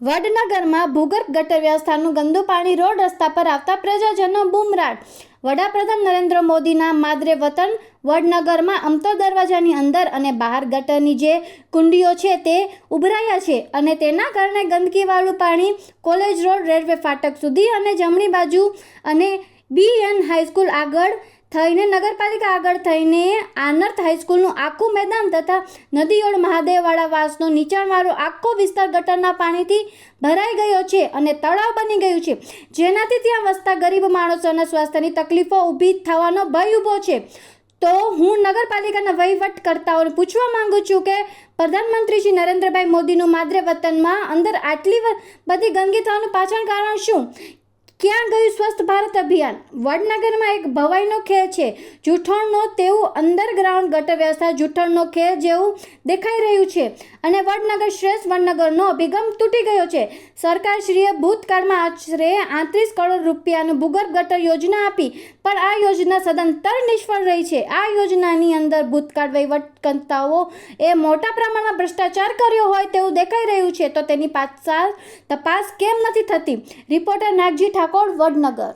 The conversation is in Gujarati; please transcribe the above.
વડનગરમાં ભૂગર્ભ ગટર વ્યવસ્થાનું ગંદુ પાણી રોડ રસ્તા પર આવતા પ્રજાજનો બૂમરાટ। વડાપ્રધાન નરેન્દ્ર મોદીના માદરે વતન વડનગરમાં અમતો દરવાજાની અંદર અને બહાર ગટરની જે કુંડીઓ છે તે ઉભરાયા છે અને તેના કારણે ગંદકીવાળું પાણી કોલેજ રોડ, રેલવે ફાટક સુધી અને જમણી બાજુ અને BN હાઈસ્કૂલ આગળ થઈને નગરપાલિકા આગળ થઈને આનર્થ હાઈસ્કૂલનું આખું મેદાન તથા નદીયોડ મહાદેવવાળા વાસનો નીચાણવાળો આખો વિસ્તાર ગટરના પાણીથી ભરાઈ ગયો છે અને તળાવ બની ગયું છે, જેનાથી ત્યાં વસતા ગરીબ માણસોના સ્વાસ્થ્યની તકલીફો ઊભી થવાનો ભય ઊભો છે। તો હું નગરપાલિકાના વહીવટકર્તાઓને પૂછવા માંગુ છું કે પ્રધાનમંત્રી શ્રી નરેન્દ્રભાઈ મોદીનું માદરે વતનમાં અંદર આટલી બધી ગંદકી થવાનું પાછળ કારણ શું? ક્યાં ગયું સ્વસ્થ ભારત અભિયાન? વડનગરમાં એક ભવાઈનો ખેલ છે જૂઠણનો, તેવું અંડરગ્રાઉન્ડ ગટર વ્યવસ્થા જૂઠણનો ખેલ જેવું દેખાઈ રહ્યું છે અને વડનગર શ્રેષ્ઠ વડનગરનો અભિગમ તૂટી ગયો છે। સરકારશ્રીએ ભૂતકાળમાં આશરે 38 કરોડ રૂપિયાનું ભૂગર્ભ ગટર યોજના આપી, પણ આ યોજના સદંતર નિષ્ફળ રહી છે। આ યોજનાની અંદર ભૂતકાળ વહીવટકર્તાઓ એ મોટા પ્રમાણમાં ભ્રષ્ટાચાર કર્યો હોય તેવું દેખાઈ રહ્યું છે, તો તેની પાછળ તપાસ કેમ નથી થતી? રિપોર્ટર નાગજી ઠાકોર, વડનગર।